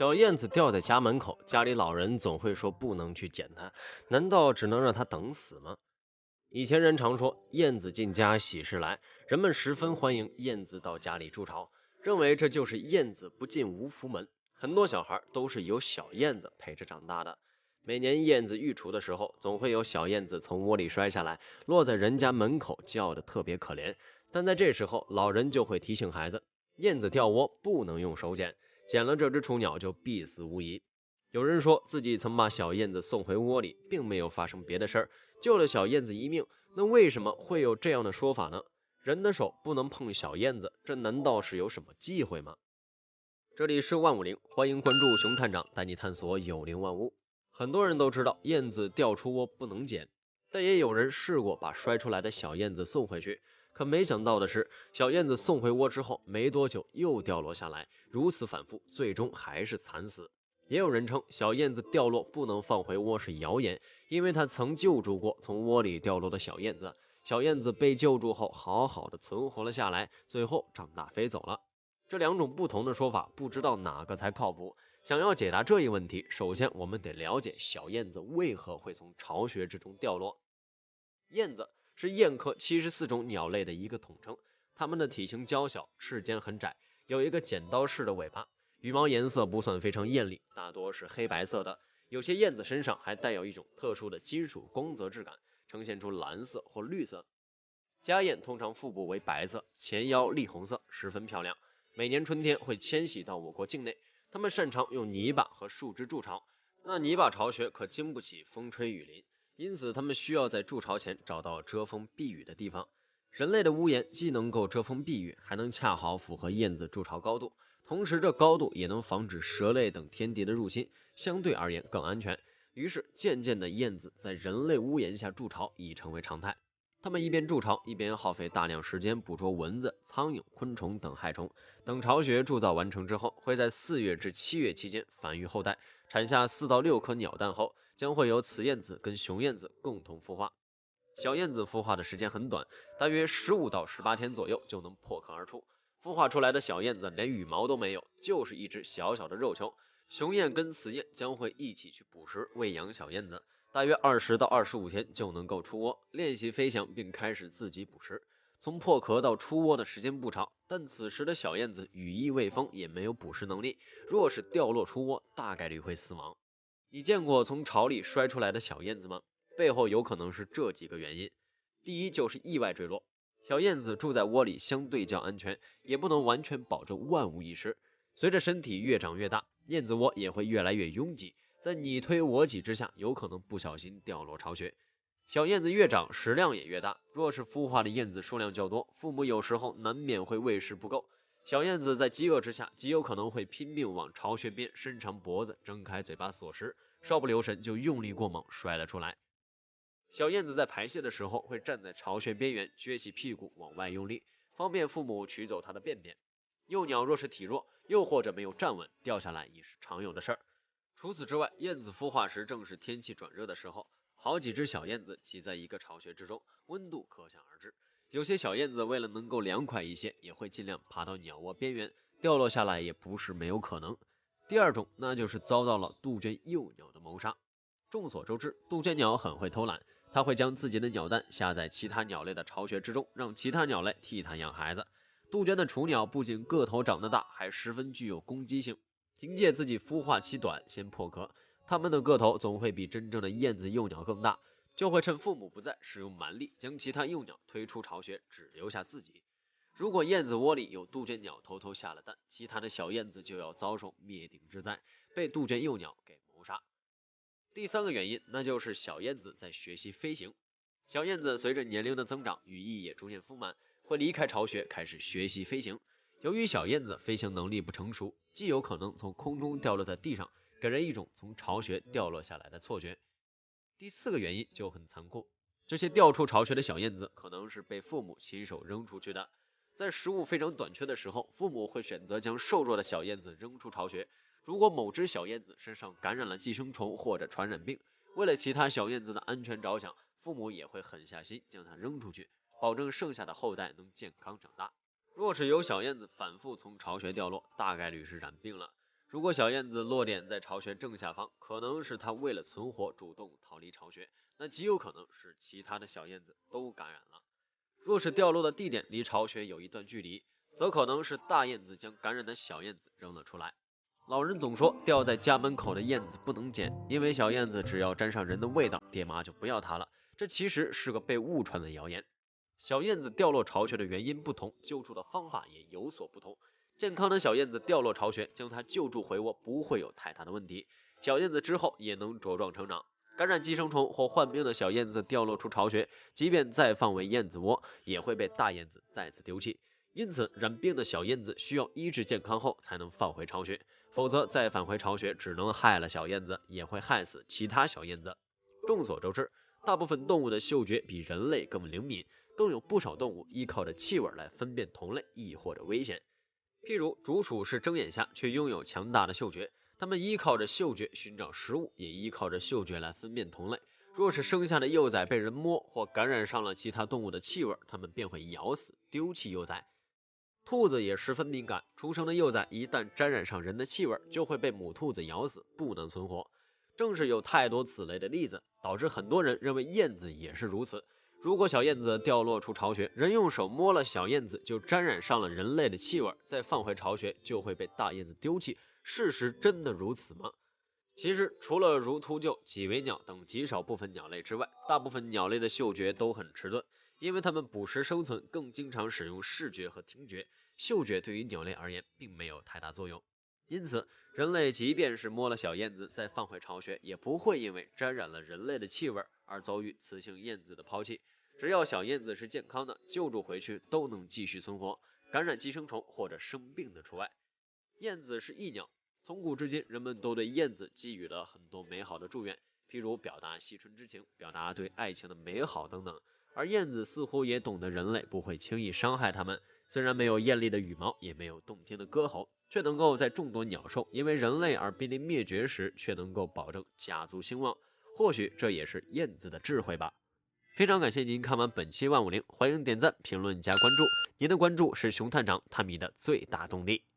小燕子掉在家门口，家里老人总会说不能去捡它，难道只能让它等死吗？以前人常说燕子进家喜事来，人们十分欢迎燕子到家里筑巢，认为这就是燕子不进无福门。很多小孩都是由小燕子陪着长大的。每年燕子育雏的时候，总会有小燕子从窝里摔下来，落在人家门口，叫得特别可怜。但在这时候，老人就会提醒孩子，燕子掉窝不能用手捡，捡了这只雏鸟就必死无疑。有人说自己曾把小燕子送回窝里，并没有发生别的事儿，救了小燕子一命。那为什么会有这样的说法呢？人的手不能碰小燕子，这难道是有什么忌讳吗？这里是万物灵，欢迎关注熊探长带你探索有灵万物。很多人都知道燕子掉出窝不能捡，但也有人试过把摔出来的小燕子送回去，可没想到的是，小燕子送回窝之后没多久又掉落下来，如此反复，最终还是惨死。也有人称小燕子掉落不能放回窝是谣言，因为他曾救助过从窝里掉落的小燕子，小燕子被救助后好好的存活了下来，最后长大飞走了。这两种不同的说法，不知道哪个才靠谱。想要解答这一问题，首先我们得了解小燕子为何会从巢穴之中掉落。燕子是燕科74种鸟类的一个统称，它们的体型娇小，翅尖很窄，有一个剪刀式的尾巴，羽毛颜色不算非常艳丽，大多是黑白色的。有些燕子身上还带有一种特殊的金属光泽质感，呈现出蓝色或绿色。家燕通常腹部为白色，前腰栗红色，十分漂亮。每年春天会迁徙到我国境内，它们擅长用泥巴和树枝筑巢。那泥巴巢穴可经不起风吹雨淋，因此它们需要在筑巢前找到遮风避雨的地方。人类的屋檐既能够遮风避雨，还能恰好符合燕子筑巢高度，同时这高度也能防止蛇类等天敌的入侵，相对而言更安全。于是渐渐的，燕子在人类屋檐下筑巢已成为常态。它们一边筑巢，一边耗费大量时间捕捉蚊子、苍蝇、昆虫等害虫。等巢穴筑造完成之后，会在4月至7月期间繁育后代，产下4到6颗鸟蛋后，将会由雌燕子跟雄燕子共同孵化。小燕子孵化的时间很短，大约15到18天左右就能破壳而出。孵化出来的小燕子连羽毛都没有，就是一只小小的肉球。雄燕跟雌燕将会一起去捕食喂养小燕子，大约20到25天就能够出窝，练习飞翔并开始自己捕食。从破壳到出窝的时间不长，但此时的小燕子羽翼未丰，也没有捕食能力，若是掉落出窝，大概率会死亡。你见过从巢里摔出来的小燕子吗？背后有可能是这几个原因。第一就是意外坠落，小燕子住在窝里相对较安全，也不能完全保证万无一失。随着身体越长越大，燕子窝也会越来越拥挤，在你推我挤之下，有可能不小心掉落巢穴。小燕子越长，食量也越大，若是孵化的燕子数量较多，父母有时候难免会喂食不够。小燕子在饥饿之下，极有可能会拼命往巢穴边伸长脖子，睁开嘴巴索食，稍不留神就用力过猛摔了出来。小燕子在排泄的时候会站在巢穴边缘，撅起屁股往外用力，方便父母取走它的便便。幼鸟若是体弱，又或者没有站稳，掉下来也是常有的事儿。除此之外，燕子孵化时正是天气转热的时候，好几只小燕子挤在一个巢穴之中，温度可想而知。有些小燕子为了能够凉快一些，也会尽量爬到鸟窝边缘，掉落下来也不是没有可能。第二种，那就是遭到了杜鹃幼鸟的谋杀。众所周知，杜鹃鸟很会偷懒，它会将自己的鸟蛋下在其他鸟类的巢穴之中，让其他鸟类替它养孩子。杜鹃的雏鸟不仅个头长得大，还十分具有攻击性。凭借自己孵化期短，先破壳，它们的个头总会比真正的燕子幼鸟更大，就会趁父母不在，使用蛮力将其他幼鸟推出巢穴，只留下自己。如果燕子窝里有杜鹃鸟偷偷下了蛋，其他的小燕子就要遭受灭顶之灾，被杜鹃幼鸟给谋杀。第三个原因，那就是小燕子在学习飞行。小燕子随着年龄的增长，羽翼也逐渐丰满，会离开巢穴，开始学习飞行。由于小燕子飞行能力不成熟，既有可能从空中掉落在地上，给人一种从巢穴掉落下来的错觉。第四个原因就很残酷，这些掉出巢穴的小燕子可能是被父母亲手扔出去的。在食物非常短缺的时候，父母会选择将瘦弱的小燕子扔出巢穴。如果某只小燕子身上感染了寄生虫或者传染病，为了其他小燕子的安全着想，父母也会狠下心将它扔出去，保证剩下的后代能健康长大。若是有小燕子反复从巢穴掉落，大概率是染病了。如果小燕子落点在巢穴正下方，可能是它为了存活主动逃离巢穴，那极有可能是其他的小燕子都感染了。若是掉落的地点离巢穴有一段距离，则可能是大燕子将感染的小燕子扔了出来。老人总说掉在家门口的燕子不能捡，因为小燕子只要沾上人的味道，爹妈就不要它了。这其实是个被误传的谣言。小燕子掉落巢穴的原因不同，救助的方法也有所不同。健康的小燕子掉落巢穴，将它救助回窝不会有太大的问题，小燕子之后也能茁壮成长。感染寄生虫或患病的小燕子掉落出巢穴，即便再放回燕子窝，也会被大燕子再次丢弃。因此，染病的小燕子需要医治健康后才能放回巢穴，否则再返回巢穴只能害了小燕子，也会害死其他小燕子。众所周知，大部分动物的嗅觉比人类更灵敏，更有不少动物依靠着气味来分辨同类亦或者危险。譬如竹鼠是睁眼瞎，却拥有强大的嗅觉，它们依靠着嗅觉寻找食物，也依靠着嗅觉来分辨同类。若是生下的幼崽被人摸或感染上了其他动物的气味，它们便会咬死、丢弃幼崽。兔子也十分敏感，出生的幼崽一旦沾染上人的气味，就会被母兔子咬死，不能存活。正是有太多此类的例子，导致很多人认为燕子也是如此。如果小燕子掉落出巢穴，人用手摸了小燕子，就沾染上了人类的气味，再放回巢穴就会被大燕子丢弃。事实真的如此吗？其实，除了如秃鹫、几维鸟等极少部分鸟类之外，大部分鸟类的嗅觉都很迟钝，因为它们捕食生存更经常使用视觉和听觉，嗅觉对于鸟类而言并没有太大作用。因此，人类即便是摸了小燕子再放回巢穴，也不会因为沾染了人类的气味而遭遇雌性燕子的抛弃。只要小燕子是健康的，救助回去都能继续存活，感染寄生虫或者生病的除外。燕子是异鸟，从古至今，人们都对燕子寄予了很多美好的祝愿，譬如表达惜春之情，表达对爱情的美好等等。而燕子似乎也懂得人类不会轻易伤害它们，虽然没有艳丽的羽毛，也没有动听的歌喉，却能够在众多鸟兽因为人类而濒临灭绝时，却能够保证家族兴旺。或许这也是燕子的智慧吧。非常感谢您看完本期万物灵，欢迎点赞、评论加关注，您的关注是熊探长探秘的最大动力。